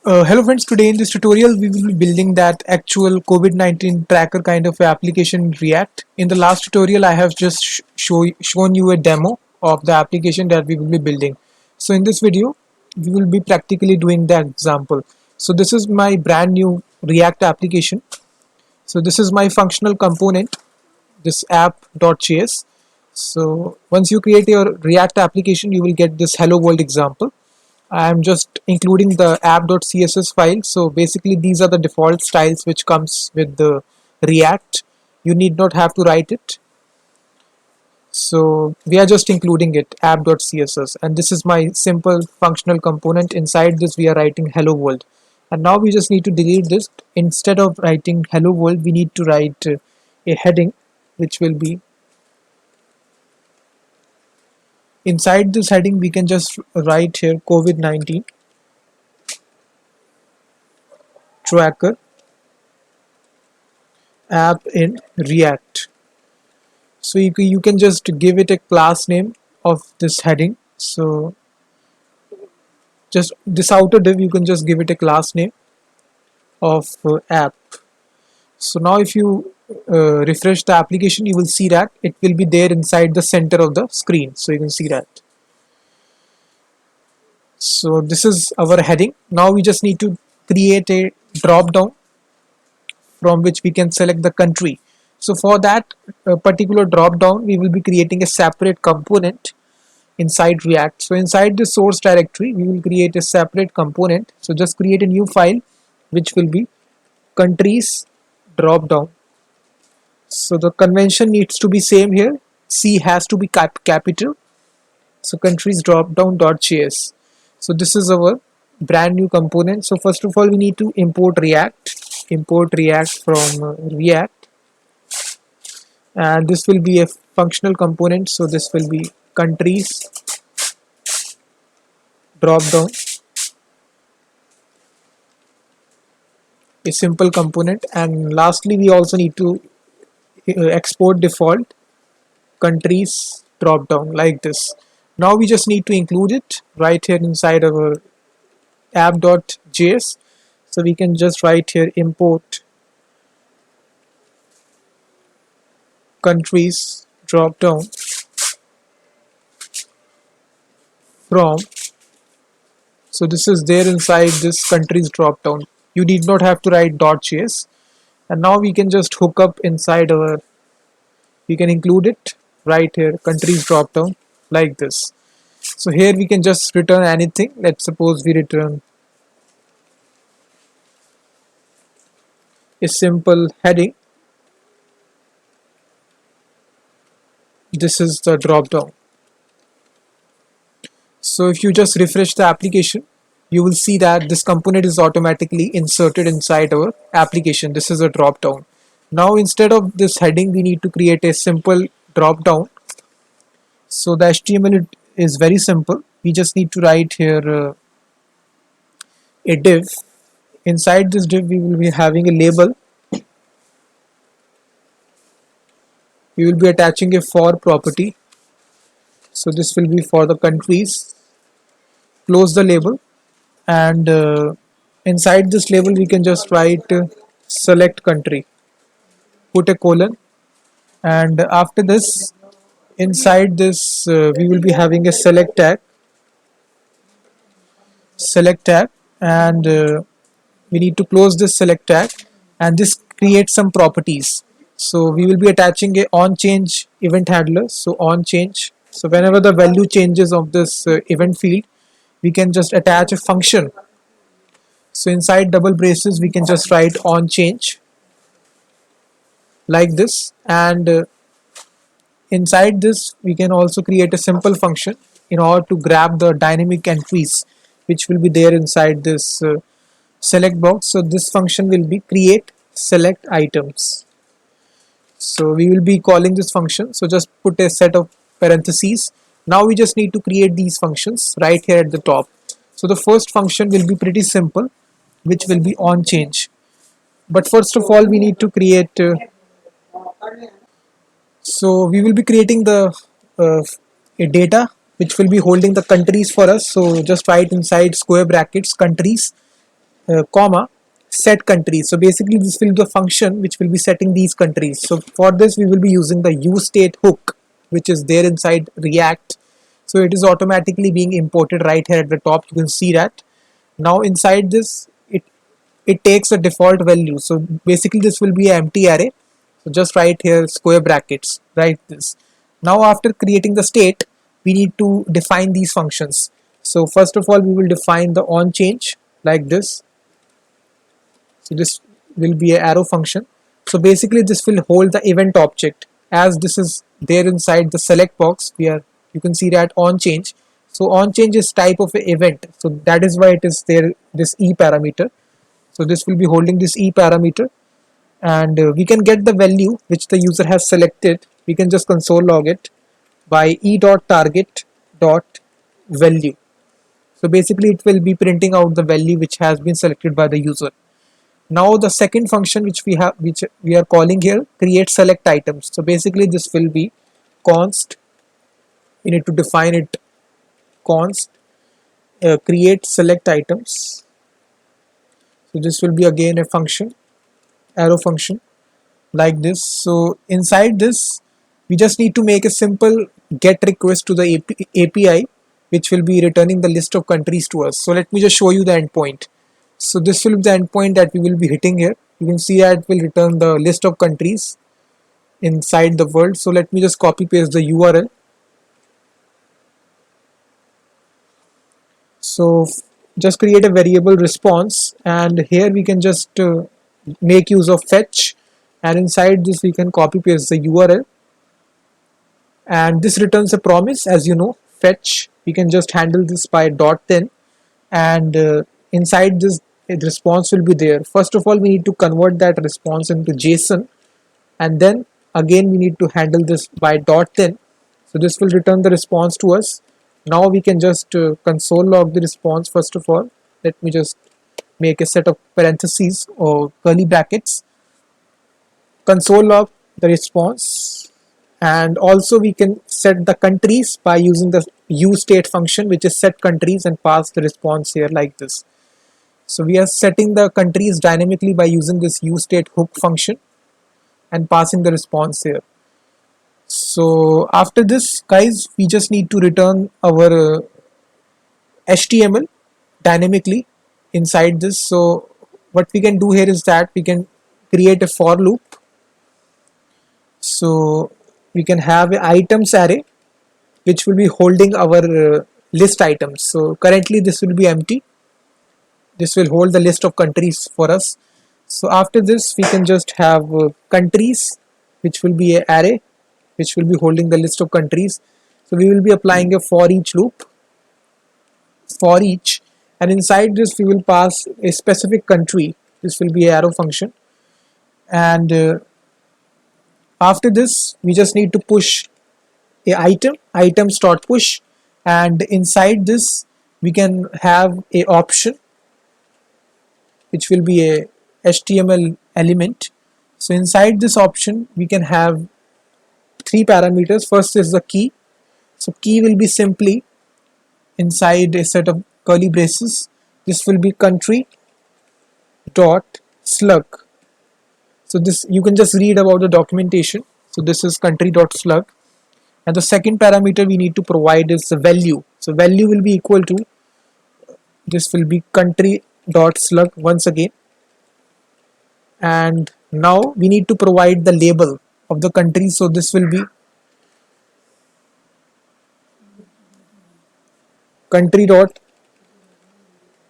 Hello friends, today in this tutorial we will be building that actual COVID-19 tracker kind of application in React. In the last tutorial I have just shown you a demo of the application that we will be building. So in this video we will be practically doing that example. So this is my brand new React application. So this is my functional component, this app.js. So once you create your React application you will get this hello world example. I'm just including the app.css file. So basically these are the default styles which comes with the React. You need not have to write it. So we are just including it, app.css, and this is my simple functional component. Inside this we are writing hello world. And now we just need to delete this. Instead of writing hello world, we need to write a heading which will be inside this heading. We can just write here COVID-19 tracker app in React. So you can just give it a class name of this heading. So just this outer div, you can just give it a class name of app. So now if you refresh the application, you will see that it will be there inside the center of the screen. So you can see that. So this is our heading. Now we just need to create a drop down from which we can select the country. So for that particular drop down, we will be creating a separate component inside React. So inside the source directory, we will create a separate component. So just create a new file which will be countries drop down. So the convention needs to be same here. C has to be capital. So countries drop down.js. So this is our brand new component. So first of all, we need to import React from React, and this will be a functional component. So this will be countries drop down, a simple component. And lastly, we also need to export default countries drop down like this. Now we just need to include it right here inside our app.js. So we can just write here import countries drop down from. So this is there inside this countries drop down. You need not have to write .js. And now we can just hook up inside our, we can include it right here, countries drop down like this. So here we can just return anything. Let's suppose we return a simple heading. This is the drop down. So if you just refresh the application, you will see that this component is automatically inserted inside our application. This is a drop down. Now instead of this heading, we need to create a simple drop down. So the HTML is very simple. We just need to write here a div. Inside this div, we will be having a label. We will be attaching a for property. So this will be for the countries. Close the label, and inside this label we can just write select country, put a colon, and after this inside this we will be having a select tag, and we need to close this select tag, and this creates some properties. So we will be attaching a on change event handler. So on change, so whenever the value changes of this event field, we can just attach a function. So inside double braces we can just write on change like this, and inside this we can also create a simple function in order to grab the dynamic entries which will be there inside this select box. So this function will be create select items. So we will be calling this function. So just put a set of parentheses. Now we just need to create these functions right here at the top. So the first function will be pretty simple, which will be on change. But first of all, we need to create. So we will be creating the a data which will be holding the countries for us. So just write inside square brackets countries, comma set countries. So basically this will be the function which will be setting these countries. So for this we will be using the useState hook which is there inside React. So it is automatically being imported right here at the top. You can see that. Now inside this it takes a default value. So basically this will be an empty array. So just write here square brackets, write this. Now after creating the state, we need to define these functions. So first of all, we will define the on change like this. So this will be an arrow function. So basically this will hold the event object as this is there inside the select box. You can see that on change. So on change is type of an event. So that is why it is there, this e parameter. So this will be holding this e parameter, and we can get the value which the user has selected. We can just console log it by e.target.value. So basically it will be printing out the value which has been selected by the user. Now the second function which we are calling here, create select items. So basically this will be const, you need to define it, const create select items. So this will be again a function, arrow function like this. So inside this we just need to make a simple get request to the API which will be returning the list of countries to us. So let me just show you the endpoint. So this will be the endpoint that we will be hitting here. You can see that it will return the list of countries inside the world. So let me just copy paste the URL. So just create a variable response, and here we can just make use of fetch, and inside this we can copy paste the URL, and this returns a promise. As you know, fetch, we can just handle this by .then, and inside this the response will be there. First of all, we need to convert that response into JSON, and then again we need to handle this by .then. So this will return the response to us. Now we can just console log the response. First of all, let me just make a set of parentheses or curly brackets, console log the response, and also we can set the countries by using the useState function which is set countries, and pass the response here like this. So we are setting the countries dynamically by using this useState hook function and passing the response here. So after this, guys, we just need to return our HTML dynamically inside this. So what we can do here is that we can create a for loop. So we can have an items array which will be holding our list items. So currently this will be empty. This will hold the list of countries for us. So after this we can just have countries which will be an array which will be holding the list of countries. So we will be applying a for each loop, for each, and inside this we will pass a specific country. This will be an arrow function, and after this we just need to push a items dot push, and inside this we can have a option which will be a HTML element. So inside this option we can have three parameters. First is the key. So key will be simply inside a set of curly braces. This will be country dot slug. So this you can just read about the documentation. So this is country dot slug, and the second parameter we need to provide is the value. So value will be equal to, this will be country dot slug once again, and now we need to provide the label of the country. So this will be country dot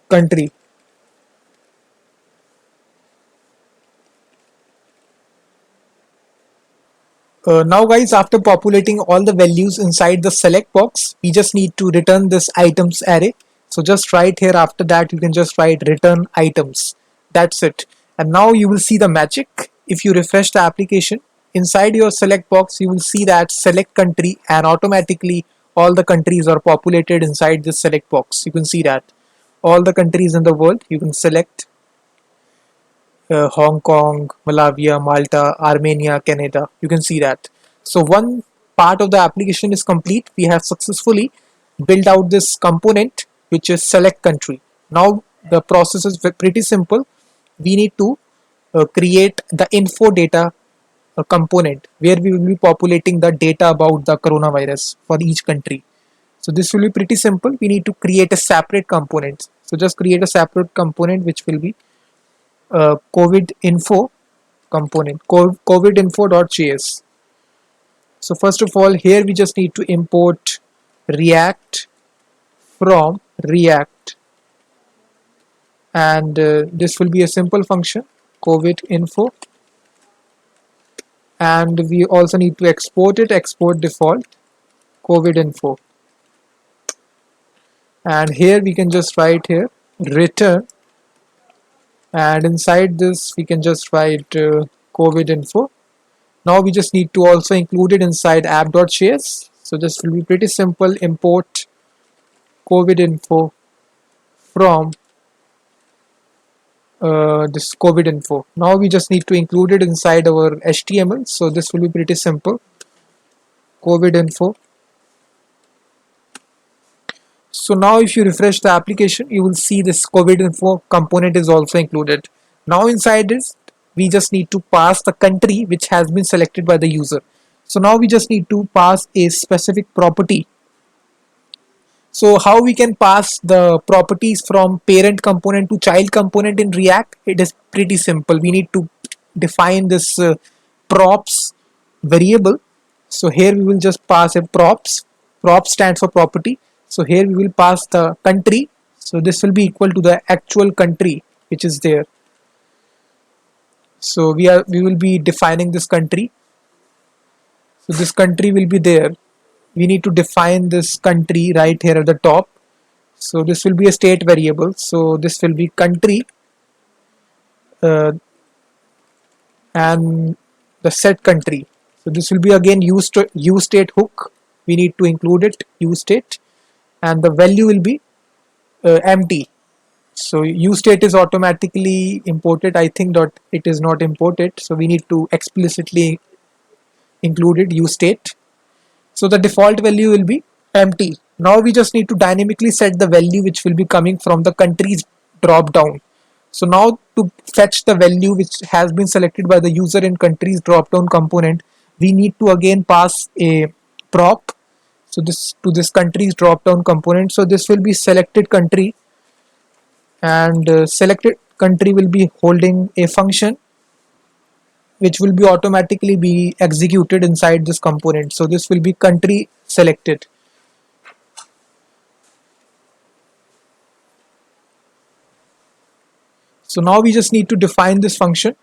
country. Now guys, after populating all the values inside the select box, we just need to return this items array. So just write here, after that you can just write return items. That's it. And now you will see the magic. If you refresh the application, inside your select box you will see that select country, and automatically all the countries are populated inside this select box. You can see that all the countries in the world you can select, Hong Kong, Malaysia, Malta, Armenia, Canada. You can see that. So one part of the application is complete. We have successfully built out this component which is select country. Now the process is pretty simple. We need to create the info data component where we will be populating the data about the coronavirus for each country. So this will be pretty simple. We need to create a separate component. So just create a separate component which will be COVID info component, COVID info.js. So first of all, here we just need to import React from React, and this will be a simple function, COVID info, and we also need to export it, export default COVID info, and here we can just write here return, and inside this we can just write COVID info. Now we just need to also include it inside app.js. So this will be pretty simple, import COVID info from this COVID info. Now we just need to include it inside our HTML. So this will be pretty simple, COVID info. So now if you refresh the application, you will see this COVID info component is also included. Now inside this, we just need to pass the country which has been selected by the user. So now we just need to pass a specific property. So how we can pass the properties from parent component to child component in React? It is pretty simple. We need to define this props variable. So here we will just pass a props. Props stands for property. So here we will pass the country. So this will be equal to the actual country which is there. So we will be defining this country. So this country will be there. We need to define this country right here at the top. So this will be a state variable. So this will be country uh, and the set country. So this will be again use state hook. We need to include it use state, and the value will be empty. So use state is automatically imported. I think that it is not imported. So we need to explicitly include it use state. So the default value will be empty. Now we just need to dynamically set the value which will be coming from the countries drop down. So now to fetch the value which has been selected by the user in countries drop down component, we need to again pass a prop. So this to this countries drop down component. So this will be selected country, and selected country will be holding a function which will be automatically be executed inside this component. So this will be country selected. So now we just need to define this function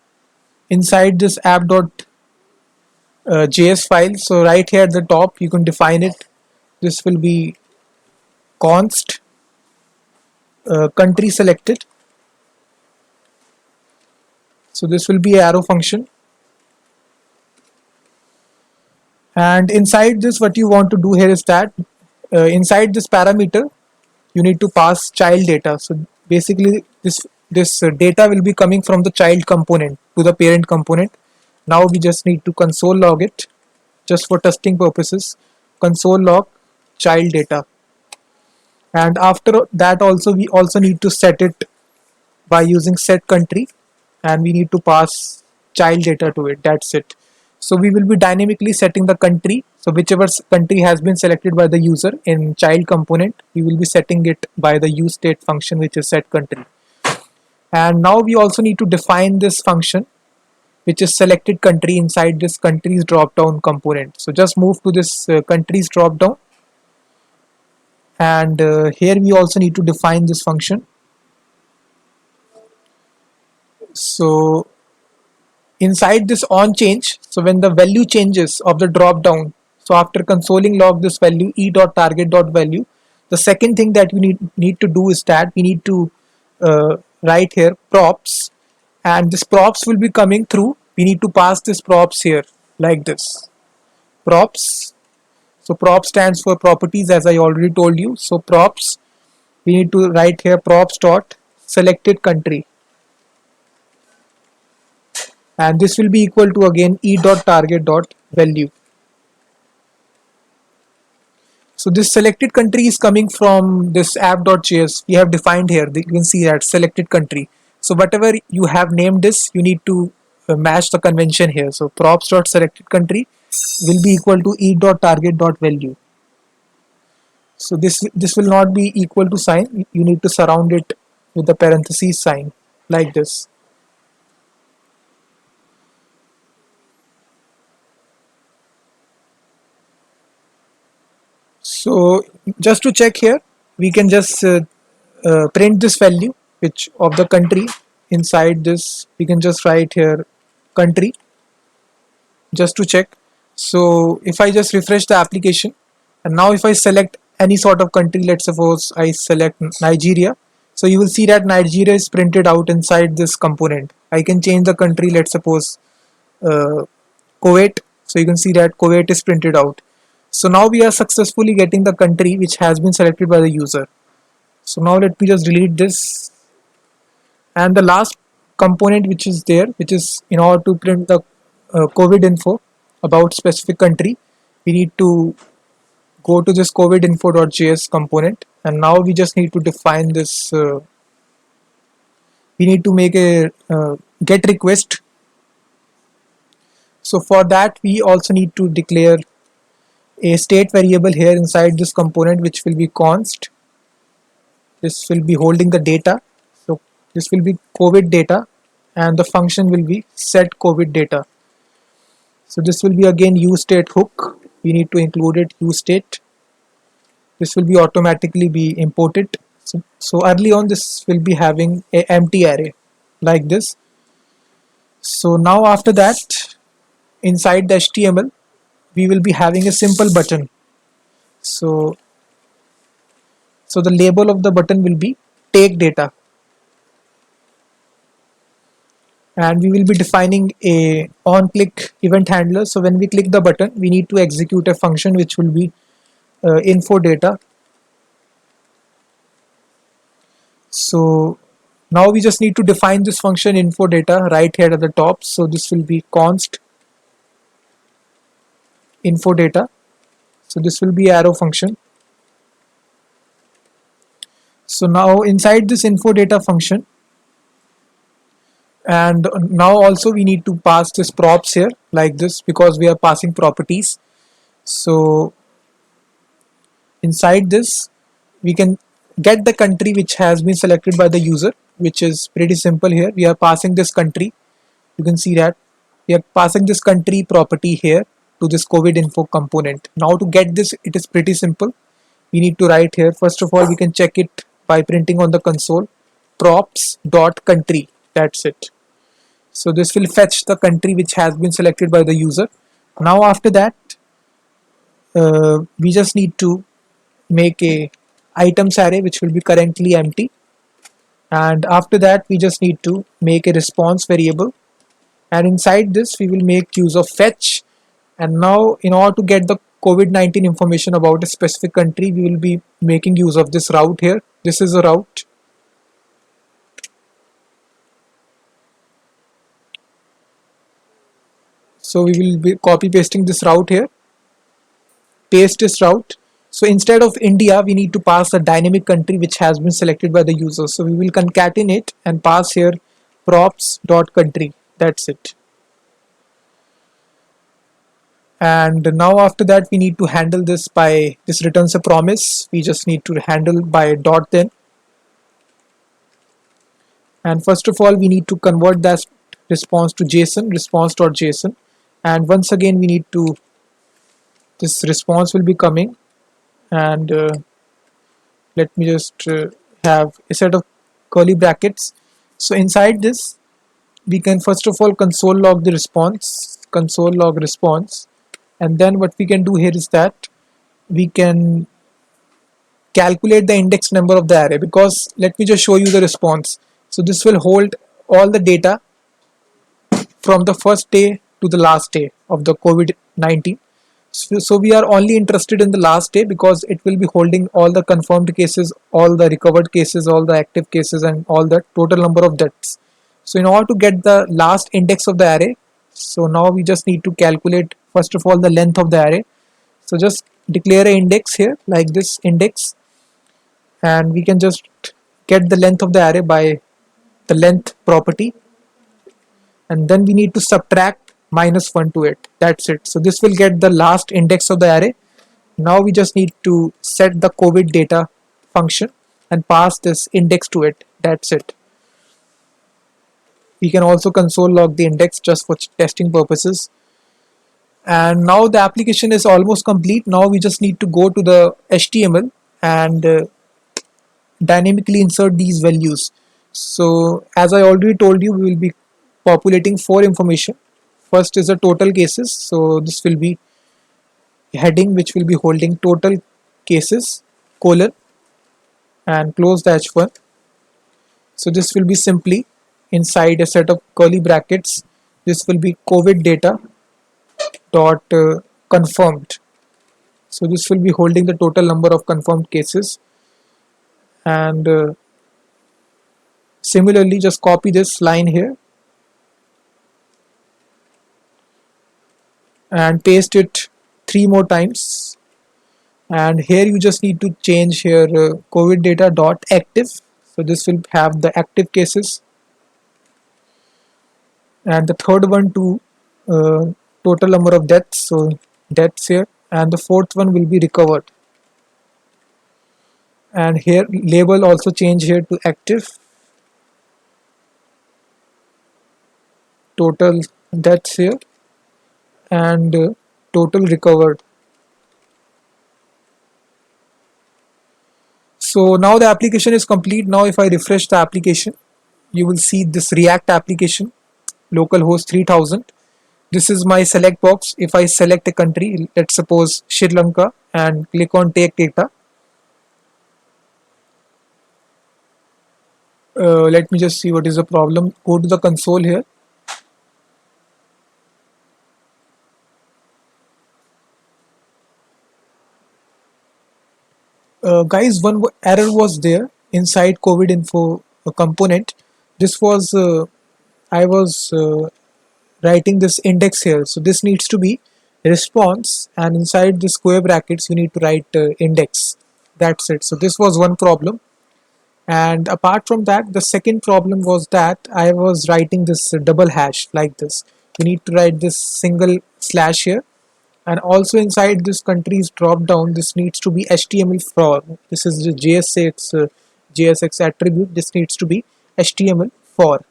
inside this app.js file. So right here at the top you can define it. This will be const country selected. So this will be arrow function, and inside this what you want to do here is that inside this parameter you need to pass child data. So basically this data will be coming from the child component to the parent component. Now we just need to console log it just for testing purposes, console log child data, and after that also we also need to set it by using set country, and we need to pass child data to it. That's it. So we will be dynamically setting the country. So whichever country has been selected by the user in child component, we will be setting it by the use state function which is set country. And now we also need to define this function which is selected country inside this countries drop down component. So just move to this countries drop down, and here we also need to define this function. So inside this on change, so when the value changes of the drop down, so after consoling log this value e.target.value, the second thing that we need to do is that we need to write here props, and this props will be coming through. We need to pass this props here like this props. So prop stands for properties, as I already told you. So props, we need to write here props dot selected country, and this will be equal to again e.target.value. So this selected country is coming from this app.js we have defined here. You can see that selected country. So whatever you have named this, you need to match the convention here. So props.selected country will be equal to e.target.value. So this will not be equal to sign. You need to surround it with the parentheses sign like this. So just to check here, we can just print this value which of the country. Inside this we can just write here country just to check. So if I just refresh the application, and now if I select any sort of country, let's suppose I select Nigeria, so you will see that Nigeria is printed out inside this component. I can change the country, let's suppose uh, Kuwait, so you can see that Kuwait is printed out. So now we are successfully getting the country which has been selected by the user. So now let me just delete this, and the last component which is there, which is in order to print the COVID info about specific country, we need to go to this COVID info.js component, and now we just need to define this. We need to make a get request. So for that we also need to declare a state variable here inside this component, which will be const. This will be holding the data. So this will be COVID data, and the function will be set COVID data. So this will be again useState hook. We need to include it useState. This will be automatically be imported. So early on this will be having a empty array like this. So now after that, inside the HTML we will be having a simple button. So the label of the button will be take data, and we will be defining a on click event handler. So when we click the button, we need to execute a function which will be info data. So now we just need to define this function info data right here at the top. So this will be const info data. So this will be arrow function. So now inside this info data function, and now also we need to pass this props here like this, because we are passing properties. So inside this we can get the country which has been selected by the user, which is pretty simple. Here we are passing this country. You can see that we are passing this country property here to this COVID info component. Now to get this, it is pretty simple. We need to write here, first of all we can check it by printing on the console props dot country. That's it. So this will fetch the country which has been selected by the user. Now after that we just need to make a items array which will be currently empty, and after that we just need to make a response variable, and inside this we will make use of fetch. And now in order to get the COVID-19 information about a specific country, we will be making use of this route here. This is a route. So we will be copy pasting this route here, paste this route. So instead of India, we need to pass a dynamic country which has been selected by the user. So we will concatenate and pass here props.country. That's it. And now after that we need to handle this by, this returns a promise. We just need to handle by dot then. And first of all we need to convert that response to JSON, response.json. And once again we need to, this response will be coming, and let me just have a set of curly brackets. So inside this we can first of all console log the response, console log response, and then what we can do here is that we can calculate the index number of the array, because let me just show you the response. So this will hold all the data from the first day to the last day of the COVID-19. So we are only interested in the last day, because it will be holding all the confirmed cases, all the recovered cases, all the active cases, and all the total number of deaths. So in order to get the last index of the array, so now we just need to calculate first of all the length of the array. So just declare an index here like this index, and we can just get the length of the array by the length property, and then we need to subtract -1 to it. That's it. So this will get the last index of the array. Now we just need to set the COVID data function and pass this index to it. That's it. We can also console log the index just for testing purposes. And now the application is almost complete. Now we just need to go to the HTML and dynamically insert these values. So as I already told you, we will be populating 4 information. First is the total cases. So this will be heading which will be holding total cases colon and close the h1. So this will be simply inside a set of curly brackets. This will be COVID data dot confirmed. So this will be holding the total number of confirmed cases, and similarly just copy this line here and paste it 3 more times, and here you just need to change here COVID data dot active. So this will have the active cases, and the third one to uh, total number of deaths, so deaths here, and the fourth one will be recovered. And here label also change here to active, total deaths here, and total recovered. So now the application is complete. Now if I refresh the application, you will see this React application, localhost 3000. This is my select box. If I select a country, let's suppose Sri Lanka, and click on take data, let me just see what is the problem. Go to the console here. Guys, one error was there inside COVID info component. This was I was writing this index here, so this needs to be response, and inside the square brackets you need to write index. That's it. So this was one problem, and apart from that, the second problem was that I was writing this double hash like this. You need to write this single slash here, and also inside this country's drop down, this needs to be HTML for. This is the JSX attribute. This needs to be HTML for.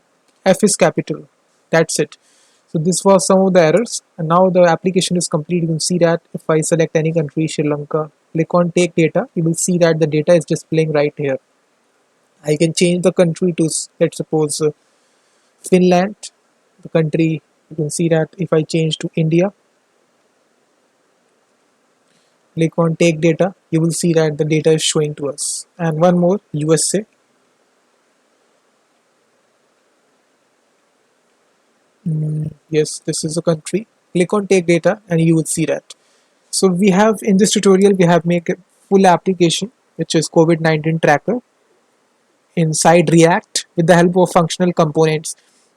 F is capital. That's it. So this was some of the errors, and now the application is complete. You can see that if I select any country, Sri Lanka, click on take data, you will see that the data is displaying right here. I can change the country to, let's suppose, Finland. The country, you can see that if I change to India, click on take data, you will see that the data is showing to us. And one more, USA. Yes, this is a country. Click on take data and you will see that. So we have, in this tutorial, we have made a full application which is COVID-19 tracker inside React with the help of functional components.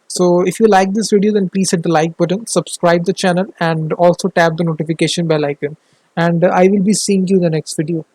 So if you like this video, then please hit the like button, subscribe the channel, and also tap the notification bell icon. And I will be seeing you in the next video.